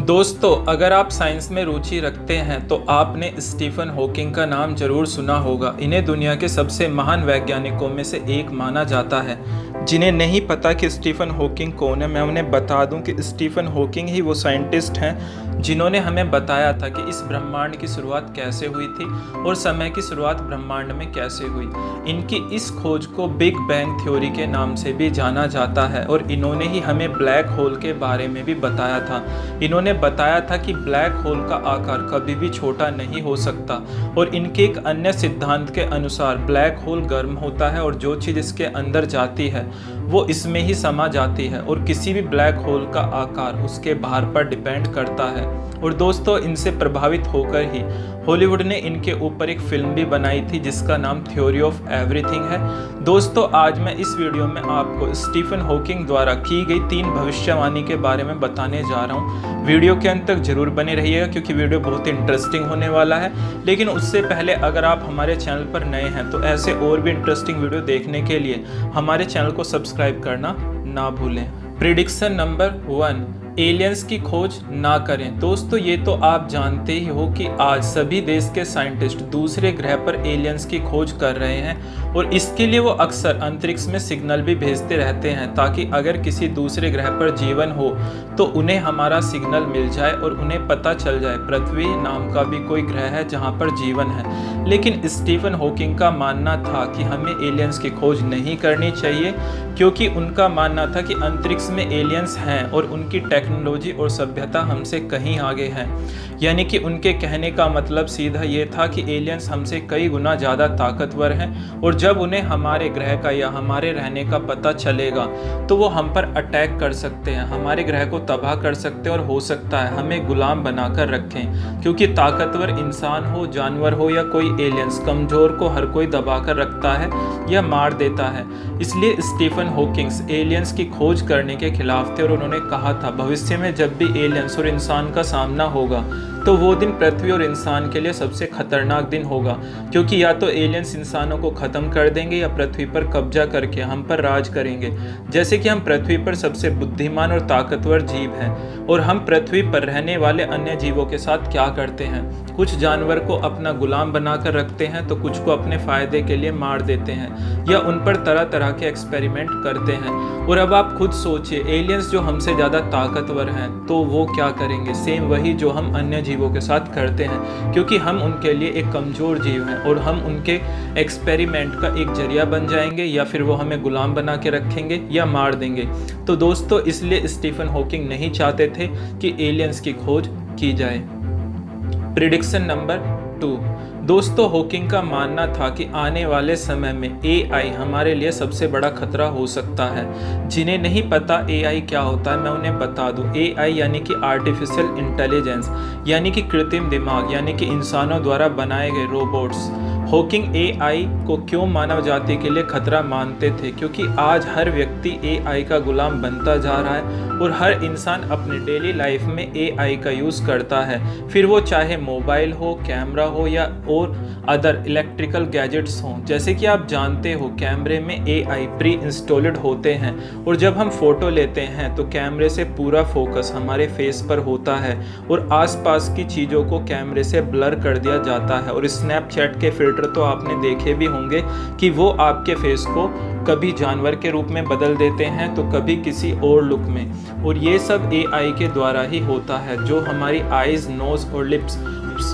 दोस्तों, अगर आप साइंस में रुचि रखते हैं तो आपने स्टीफन हॉकिंग का नाम जरूर सुना होगा। इन्हें दुनिया के सबसे महान वैज्ञानिकों में से एक माना जाता है। जिन्हें नहीं पता कि स्टीफन हॉकिंग कौन है, मैं उन्हें बता दूं कि स्टीफन हॉकिंग ही वो साइंटिस्ट हैं जिन्होंने हमें बताया था कि इस ब्रह्मांड की शुरुआत कैसे हुई थी और समय की शुरुआत ब्रह्मांड में कैसे हुई। इनकी इस खोज को बिग बैंग थ्योरी के नाम से भी जाना जाता है और इन्होंने ही हमें ब्लैक होल के बारे में भी बताया था। इन्होंने बताया था कि ब्लैक होल का आकार कभी भी छोटा नहीं हो सकता और इनके एक अन्य सिद्धांत के अनुसार ब्लैक होल गर्म होता है और जो चीज़ इसके अंदर जाती है वो इसमें ही समा जाती है और किसी भी ब्लैक होल का आकार उसके भार पर डिपेंड करता है। और दोस्तों, इनसे प्रभावित होकर ही हॉलीवुड ने इनके ऊपर एक फिल्म भी बनाई थी जिसका नाम थ्योरी ऑफ एवरीथिंग है। दोस्तों, आज मैं इस वीडियो में आपको स्टीफन हॉकिंग द्वारा की गई 3 भविष्यवाणी के बारे में बताने जा रहा हूँ। वीडियो के अंत तक जरूर बने रहिएगा क्योंकि वीडियो बहुत इंटरेस्टिंग होने वाला है। लेकिन उससे पहले अगर आप हमारे चैनल पर नए हैं तो ऐसे और भी इंटरेस्टिंग वीडियो देखने के लिए हमारे चैनल को सब्सक्राइब करना ना भूलें। प्रिडिक्शन नंबर 1, एलियंस की खोज ना करें। दोस्तों, ये तो आप जानते ही हो कि आज सभी देश के साइंटिस्ट दूसरे ग्रह पर एलियंस की खोज कर रहे हैं और इसके लिए वो अक्सर अंतरिक्ष में सिग्नल भी भेजते रहते हैं ताकि अगर किसी दूसरे ग्रह पर जीवन हो तो उन्हें हमारा सिग्नल मिल जाए और उन्हें पता चल जाए पृथ्वी नाम का भी कोई ग्रह है जहाँ पर जीवन है। लेकिन स्टीफन हॉकिंग का मानना था कि हमें एलियंस की खोज नहीं करनी चाहिए क्योंकि उनका मानना था कि अंतरिक्ष में एलियंस हैं और उनकी टेक्नोलॉजी और सभ्यता हमसे कहीं आगे है। यानी कि उनके कहने का मतलब सीधा ये था कि एलियंस हमसे कई गुना ज़्यादा ताकतवर हैं और जब उन्हें हमारे ग्रह का या हमारे रहने का पता चलेगा तो वो हम पर अटैक कर सकते हैं, हमारे ग्रह को तबाह कर सकते हैं और हो सकता है हमें गुलाम बनाकर रखें। क्योंकि ताकतवर इंसान हो, जानवर हो या कोई एलियंस, कमज़ोर को हर कोई दबा कर रखता है या मार देता है। इसलिए स्टीफन हॉकिंग एलियंस की खोज करने के खिलाफ थे और उन्होंने कहा था भविष्य में जब भी एलियंस और इंसान का सामना होगा तो वो दिन पृथ्वी और इंसान के लिए सबसे खतरनाक दिन होगा क्योंकि या तो एलियंस इंसानों को ख़त्म कर देंगे या पृथ्वी पर कब्जा करके हम पर राज करेंगे। जैसे कि हम पृथ्वी पर सबसे बुद्धिमान और ताकतवर जीव हैं और हम पृथ्वी पर रहने वाले अन्य जीवों के साथ क्या करते हैं, कुछ जानवर को अपना गुलाम बनाकर रखते हैं तो कुछ को अपने फ़ायदे के लिए मार देते हैं या उन पर तरह तरह के एक्सपेरिमेंट करते हैं। और अब आप खुद सोचिए, एलियंस जो हमसे ज़्यादा ताकतवर हैं तो वो क्या करेंगे? सेम वही जो हम अन्य जीवों के साथ करते हैं क्योंकि हम उनके लिए एक कमज़ोर जीव हैं और हम उनके एक्सपेरिमेंट का एक जरिया बन जाएंगे या फिर वो हमें गुलाम बना के रखेंगे या मार देंगे। तो दोस्तों, इसलिए स्टीफन हॉकिंग नहीं चाहते थे कि एलियंस की खोज की जाए। प्रिडिक्शन नंबर 2, दोस्तों, हॉकिंग का मानना था कि आने वाले समय में एआई हमारे लिए सबसे बड़ा खतरा हो सकता है। जिन्हें नहीं पता एआई क्या होता है मैं उन्हें बता दूं। एआई यानी कि आर्टिफिशियल इंटेलिजेंस, यानी कि कृत्रिम दिमाग, यानी कि इंसानों द्वारा बनाए गए रोबोट्स। हॉकिंग एआई को क्यों मानव जाति के लिए खतरा मानते थे? क्योंकि आज हर व्यक्ति एआई का गुलाम बनता जा रहा है और हर इंसान अपनी डेली लाइफ में एआई का यूज़ करता है, फिर वो चाहे मोबाइल हो, कैमरा हो या और अदर इलेक्ट्रिकल गैजेट्स हों। जैसे कि आप जानते हो कैमरे में एआई प्री इंस्टॉल्ड होते हैं और जब हम फ़ोटो लेते हैं तो कैमरे से पूरा फोकस हमारे फेस पर होता है और आसपास की चीज़ों को कैमरे से ब्लर कर दिया जाता है। और स्नैपचैट के फिल्टर तो आपने देखे भी होंगे कि वो आपके फेस को कभी जानवर के रूप में बदल देते हैं तो कभी किसी और लुक में। और ये सब एआई के द्वारा ही होता है जो हमारी आइज़, नोज़ और लिप्स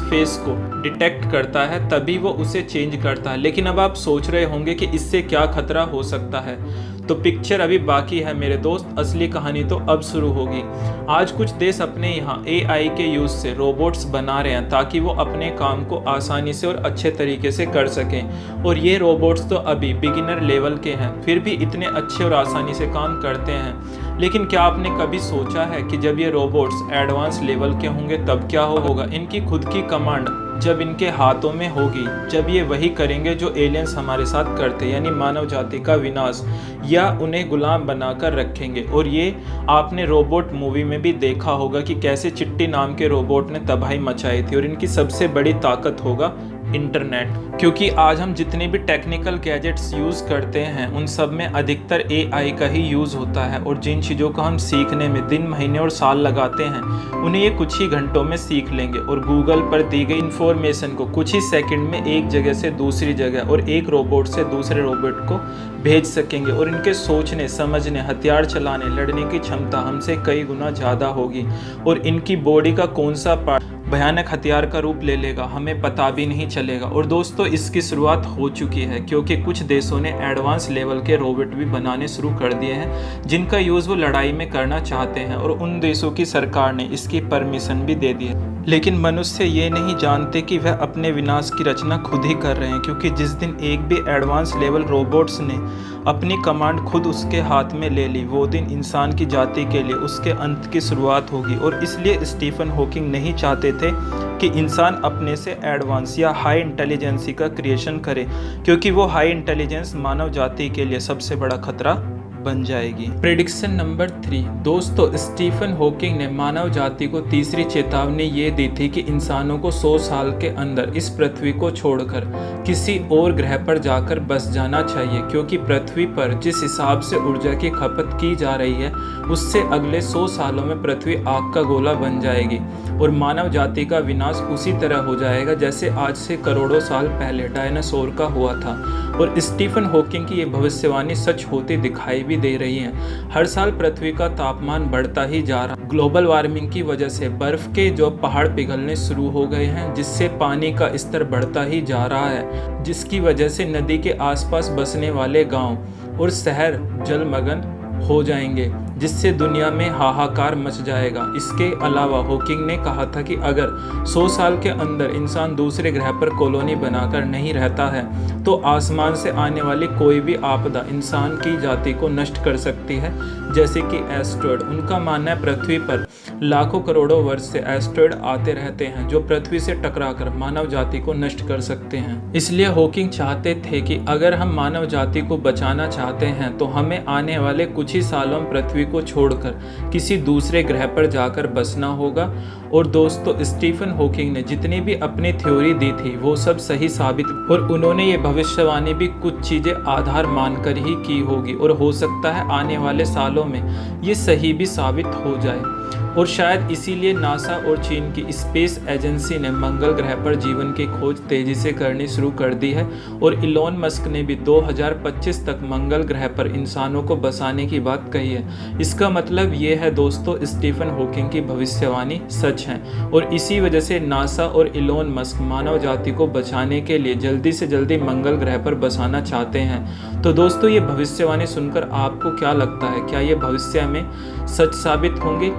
फेस को डिटेक्ट करता है तभी वो उसे चेंज करता है। लेकिन अब आप सोच रहे होंगे कि इससे क्या खतरा हो सकता है, तो पिक्चर अभी बाकी है मेरे दोस्त, असली कहानी तो अब शुरू होगी। आज कुछ देश अपने यहाँ एआई के यूज़ से रोबोट्स बना रहे हैं ताकि वो अपने काम को आसानी से और अच्छे तरीके से कर सकें। और ये रोबोट्स तो अभी बिगिनर लेवल के हैं फिर भी इतने अच्छे और आसानी से काम करते हैं। लेकिन क्या आपने कभी सोचा है कि जब ये रोबोट्स एडवांस लेवल के होंगे तब क्या होगा? इनकी खुद की कमांड जब इनके हाथों में होगी, जब ये वही करेंगे जो एलियंस हमारे साथ करते, यानी मानव जाति का विनाश या उन्हें गुलाम बनाकर रखेंगे। और ये आपने रोबोट मूवी में भी देखा होगा कि कैसे चिट्टी नाम के रोबोट ने तबाही मचाई थी और इनकी सबसे बड़ी ताकत होगा इंटरनेट। क्योंकि आज हम जितने भी टेक्निकल गैजेट्स यूज़ करते हैं उन सब में अधिकतर AI का ही यूज़ होता है, और जिन चीज़ों को हम सीखने में दिन महीने और साल लगाते हैं उन्हें ये कुछ ही घंटों में सीख लेंगे, और गूगल पर दी गई इन्फॉर्मेशन को कुछ ही सेकंड में एक जगह से दूसरी जगह और एक रोबोट से दूसरे रोबोट को भेज सकेंगे। और इनके सोचने, समझने, हथियार चलाने, लड़ने की क्षमता हमसे कई गुना ज़्यादा होगी, और इनकी बॉडी का कौन सा पार्ट भयानक हथियार का रूप ले लेगा हमें पता भी नहीं चलेगा। और दोस्तों, इसकी शुरुआत हो चुकी है, क्योंकि कुछ देशों ने एडवांस लेवल के रोबोट भी बनाने शुरू कर दिए हैं जिनका यूज़ वो लड़ाई में करना चाहते हैं, और उन देशों की सरकार ने इसकी परमिशन भी दे दी है। लेकिन मनुष्य ये नहीं जानते कि वह अपने विनाश की रचना खुद ही कर रहे हैं, क्योंकि जिस दिन एक भी एडवांस लेवल रोबोट्स ने अपनी कमांड खुद उसके हाथ में ले ली, वो दिन इंसान की जाति के लिए उसके अंत की शुरुआत होगी। और इसलिए स्टीफन हॉकिंग नहीं चाहते थे कि इंसान अपने से एडवांस या हाई इंटेलिजेंसी का क्रिएशन करे, क्योंकि वो हाई इंटेलिजेंस मानव जाति के लिए सबसे बड़ा खतरा बन जाएगी। Prediction number 3। दोस्तों, स्टीफन हॉकिंग ने मानव जाति को तीसरी चेतावनी ये दी थी कि इंसानों को 100 साल के अंदर इस पृथ्वी को छोड़कर किसी और ग्रह पर जाकर बस जाना चाहिए, क्योंकि पृथ्वी पर जिस हिसाब से ऊर्जा की खपत की जा रही है उससे अगले 100 सालों में पृथ्वी आग का गोला बन जाएगी, और मानव जाति का विनाश उसी तरह हो जाएगा जैसे आज से करोड़ों साल पहले डायनासोर का हुआ था। और स्टीफन हॉकिंग की ये भविष्यवाणी सच होती दिखाई भी दे रही है। हर साल पृथ्वी का तापमान बढ़ता ही जा रहा है। ग्लोबल वार्मिंग की वजह से बर्फ के जो पहाड़ पिघलने शुरू हो गए हैं, जिससे पानी का स्तर बढ़ता ही जा रहा है, जिसकी वजह से नदी के आसपास बसने वाले गांव और शहर जलमग्न हो जाएंगे, जिससे दुनिया में हाहाकार मच जाएगा। इसके अलावा हॉकिंग ने कहा था कि अगर 100 साल के अंदर इंसान दूसरे ग्रह पर कॉलोनी बनाकर नहीं रहता है तो आसमान से आने वाली कोई भी आपदा इंसान की जाति को नष्ट कर सकती है, जैसे कि एस्ट्रॉयड। उनका मानना है पृथ्वी पर लाखों करोड़ों वर्ष से एस्ट्रॉयड आते रहते हैं जो पृथ्वी से टकराकर मानव जाति को नष्ट कर सकते हैं। इसलिए हॉकिंग चाहते थे कि अगर हम मानव जाति को बचाना चाहते हैं तो हमें आने वाले कुछ ही सालों में पृथ्वी को छोड़कर किसी दूसरे ग्रह पर जाकर बसना होगा। और दोस्तों, स्टीफन हॉकिंग ने जितनी भी अपनी थ्योरी दी थी वो सब सही साबित, और उन्होंने ये भविष्यवाणी भी कुछ चीज़ें आधार मानकर ही की होगी, और हो सकता है आने वाले सालों में ये सही भी साबित हो जाए। और शायद इसीलिए नासा और चीन की स्पेस एजेंसी ने मंगल ग्रह पर जीवन की खोज तेजी से करनी शुरू कर दी है, और इलॉन मस्क ने भी 2025 तक मंगल ग्रह पर इंसानों को बसाने की बात कही है। इसका मतलब ये है दोस्तों, स्टीफन हॉकिंग की भविष्यवाणी सच है, और इसी वजह से नासा और इलॉन मस्क मानव जाति को बचाने के लिए जल्दी से जल्दी मंगल ग्रह पर बसाना चाहते हैं। तो दोस्तों, ये भविष्यवाणी सुनकर आपको क्या लगता है, क्या ये भविष्य में सच साबित होंगे?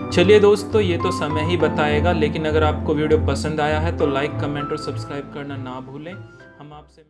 चलिए दोस्तों, ये तो समय ही बताएगा, लेकिन अगर आपको वीडियो पसंद आया है तो लाइक, कमेंट और सब्सक्राइब करना ना भूलें। हम आपसे